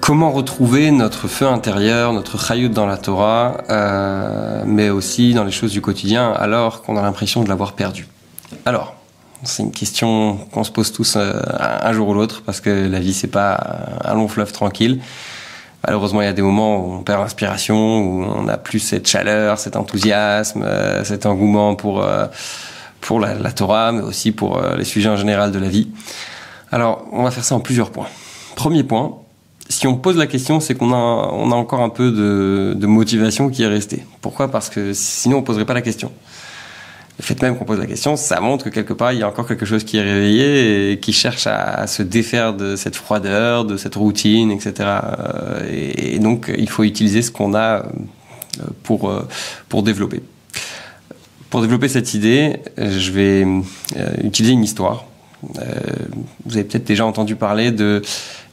Comment retrouver notre feu intérieur, notre chayut dans la Torah, mais aussi dans les choses du quotidien, alors qu'on a l'impression de l'avoir perdu? Alors, c'est une question qu'on se pose tous un jour ou l'autre, parce que la vie, c'est pas un long fleuve tranquille. Malheureusement, il y a des moments où on perd l'inspiration, où on n'a plus cette chaleur, cet enthousiasme, cet engouement pour la Torah, mais aussi pour les sujets en général de la vie. Alors, on va faire ça en plusieurs points. Premier point, si on pose la question, c'est qu'on a encore un peu de motivation qui est restée. Pourquoi? Parce que sinon, on poserait pas la question. Le fait même qu'on pose la question, ça montre que quelque part, il y a encore quelque chose qui est réveillé et qui cherche à se défaire de cette froideur, de cette routine, etc. Et donc, il faut utiliser ce qu'on a pour développer. Pour développer cette idée, je vais utiliser une histoire. Vous avez peut-être déjà entendu parler de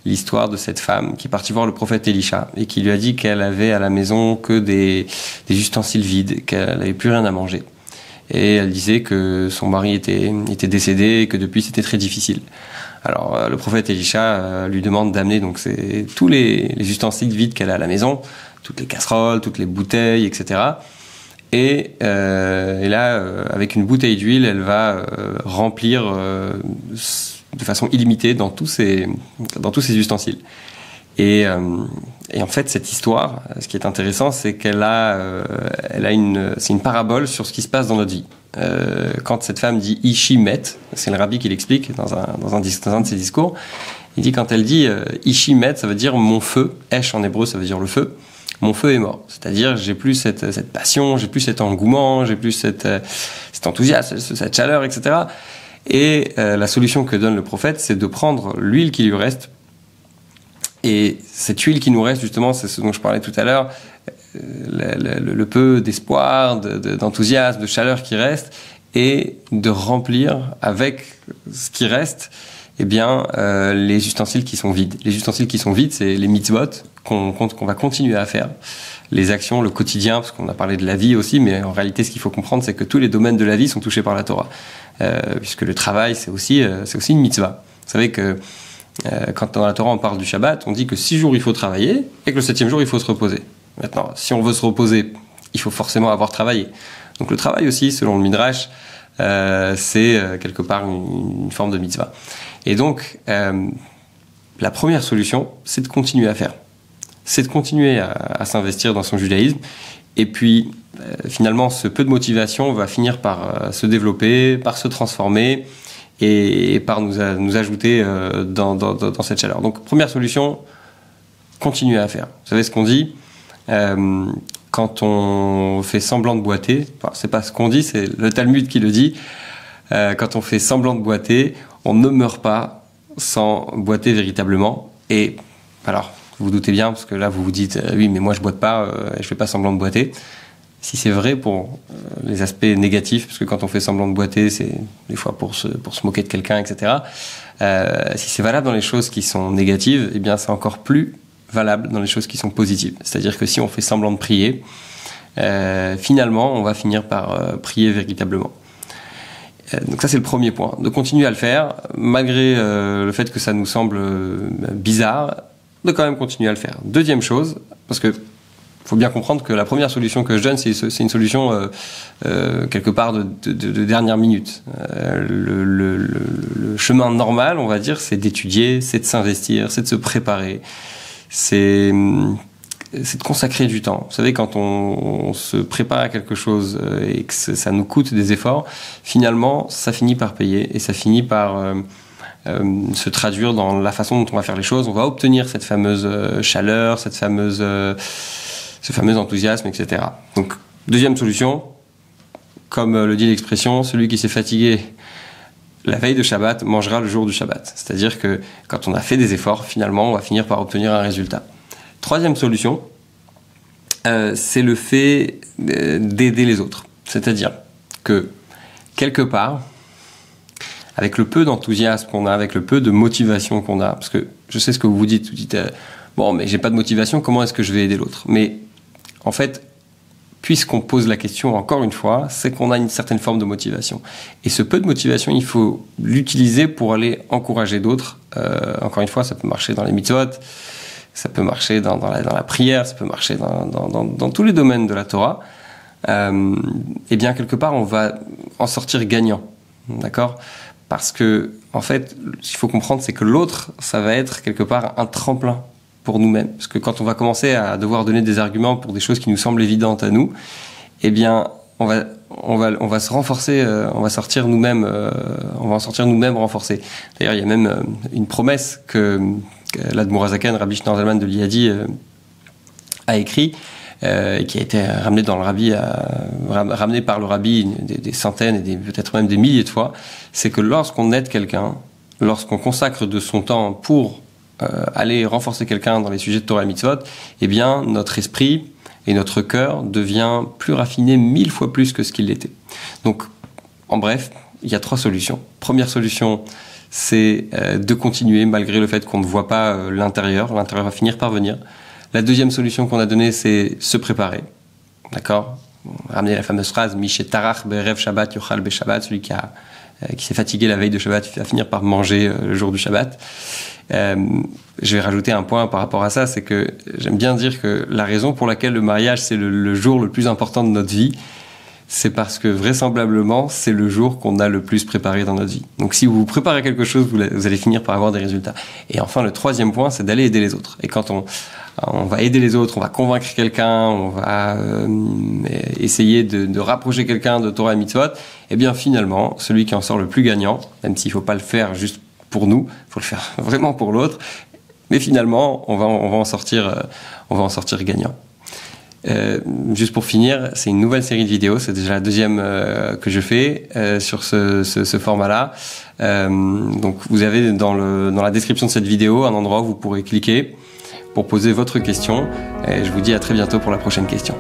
l'histoire de cette femme qui est partie voir le prophète Élisha et qui lui a dit qu'elle avait à la maison que des ustensiles vides, qu'elle n'avait plus rien à manger. Et elle disait que son mari était décédé et que depuis c'était très difficile. Alors le prophète Élisha lui demande d'amener donc tous les ustensiles vides qu'elle a à la maison, toutes les casseroles, toutes les bouteilles, etc. Et là, avec une bouteille d'huile, elle va remplir de façon illimitée dans tous ces ustensiles. Et en fait, cette histoire, ce qui est intéressant, c'est qu'elle c'est une parabole sur ce qui se passe dans notre vie. Quand cette femme dit Ishi met, c'est le rabbi qui l'explique dans un de ses discours. Il dit, quand elle dit Ishi met, ça veut dire mon feu. Esh en hébreu, ça veut dire le feu. Mon feu est mort. C'est-à-dire, j'ai plus cette passion, j'ai plus cet engouement, j'ai plus cet enthousiasme, cette chaleur, etc. Et la solution que donne le prophète, c'est de prendre l'huile qui lui reste. Et cette huile qui nous reste, justement, c'est ce dont je parlais tout à l'heure, le peu d'espoir, d'enthousiasme, de chaleur qui reste, et de remplir avec ce qui reste, eh bien, les ustensiles qui sont vides. Les ustensiles qui sont vides, c'est les mitzvot qu'on va continuer à faire. Les actions, le quotidien, parce qu'on a parlé de la vie aussi, mais en réalité, ce qu'il faut comprendre, c'est que tous les domaines de la vie sont touchés par la Torah. Puisque le travail, c'est aussi une mitzvah. Vous savez que quand dans la Torah on parle du Shabbat, on dit que 6 jours il faut travailler et que le 7e jour il faut se reposer. Maintenant, si on veut se reposer, il faut forcément avoir travaillé. Donc le travail aussi, selon le Midrash, c'est quelque part une forme de mitzvah. Et donc, la première solution, c'est de continuer à faire. C'est de continuer à s'investir dans son judaïsme. Et puis, finalement, ce peu de motivation va finir par se développer, par se transformer et par nous ajouter dans cette chaleur. Donc, première solution, continuer à faire. Vous savez ce qu'on dit quand on fait semblant de boiter, enfin, c'est pas ce qu'on dit, c'est le Talmud qui le dit, quand on fait semblant de boiter, on ne meurt pas sans boiter véritablement. Et alors, vous vous doutez bien, parce que là vous vous dites oui, mais moi je boite pas, je fais pas semblant de boiter. Si c'est vrai pour les aspects négatifs, parce que quand on fait semblant de boiter, c'est des fois pour se moquer de quelqu'un, etc. Si c'est valable dans les choses qui sont négatives, eh bien c'est encore plus valable dans les choses qui sont positives. C'est-à-dire que si on fait semblant de prier, finalement on va finir par prier véritablement. Donc ça c'est le premier point, de continuer à le faire, malgré le fait que ça nous semble bizarre, de quand même continuer à le faire. Deuxième chose, parce que faut bien comprendre que la première solution que je donne, c'est une solution quelque part de dernière minute. Le chemin normal, on va dire, c'est d'étudier, c'est de s'investir, c'est de se préparer, c'est de consacrer du temps. Vous savez, quand on se prépare à quelque chose et que ça nous coûte des efforts, finalement, ça finit par payer et ça finit par se traduire dans la façon dont on va faire les choses. On va obtenir cette fameuse chaleur, ce fameux enthousiasme, etc. Donc, deuxième solution, comme le dit l'expression, celui qui s'est fatigué la veille de Shabbat mangera le jour du Shabbat. C'est-à-dire que quand on a fait des efforts, finalement, on va finir par obtenir un résultat. Troisième solution, c'est le fait d'aider les autres. C'est-à-dire que, quelque part, avec le peu d'enthousiasme qu'on a, avec le peu de motivation qu'on a, parce que je sais ce que vous dites bon, mais j'ai pas de motivation, comment est-ce que je vais aider l'autre? Mais en fait, puisqu'on pose la question encore une fois, c'est qu'on a une certaine forme de motivation. Et ce peu de motivation, il faut l'utiliser pour aller encourager d'autres. Encore une fois, ça peut marcher dans les mitzvot, ça peut marcher dans la prière, ça peut marcher dans tous les domaines de la Torah, et bien quelque part on va en sortir gagnant, d'accord? Parce que en fait, ce qu'il faut comprendre, c'est que l'autre, ça va être quelque part un tremplin pour nous-mêmes, parce que quand on va commencer à devoir donner des arguments pour des choses qui nous semblent évidentes à nous, eh bien on va se renforcer, on va sortir nous-mêmes, on va en sortir nous-mêmes renforcés. D'ailleurs, il y a même une promesse que l'Admour HaZaken, Rabbi Shneur Zalman de Liadi, a écrit, et qui a été ramené dans le rabbi, ramené par le rabbi des centaines et peut-être même des milliers de fois, c'est que lorsqu'on aide quelqu'un, lorsqu'on consacre de son temps pour aller renforcer quelqu'un dans les sujets de Torah et Mitzvot, eh bien notre esprit et notre cœur devient plus raffiné 1000 fois plus que ce qu'il l'était. Donc, en bref, il y a 3 solutions. Première solution, c'est de continuer malgré le fait qu'on ne voit pas l'intérieur. L'intérieur va finir par venir. La deuxième solution qu'on a donnée, c'est se préparer. D'accord? Ramener la fameuse phrase « Mishetarach berev Shabbat yochal be Shabbat », celui qui s'est fatigué la veille de Shabbat, il va finir par manger le jour du Shabbat. Je vais rajouter un point par rapport à ça, c'est que j'aime bien dire que la raison pour laquelle le mariage c'est le jour le plus important de notre vie, c'est parce que vraisemblablement c'est le jour qu'on a le plus préparé dans notre vie. Donc si vous préparez quelque chose, vous allez finir par avoir des résultats. Et enfin le troisième point, c'est d'aller aider les autres. Et quand on va aider les autres, on va convaincre quelqu'un, on va essayer de rapprocher quelqu'un de Torah et Mitzvot, et bien finalement celui qui en sort le plus gagnant, même s'il ne faut pas le faire juste pour nous, il faut le faire vraiment pour l'autre, mais finalement on va en sortir gagnant. Juste pour finir, c'est une nouvelle série de vidéos, c'est déjà la deuxième que je fais sur ce format-là. Donc vous avez dans la description de cette vidéo un endroit où vous pourrez cliquer pour poser votre question, et je vous dis à très bientôt pour la prochaine question.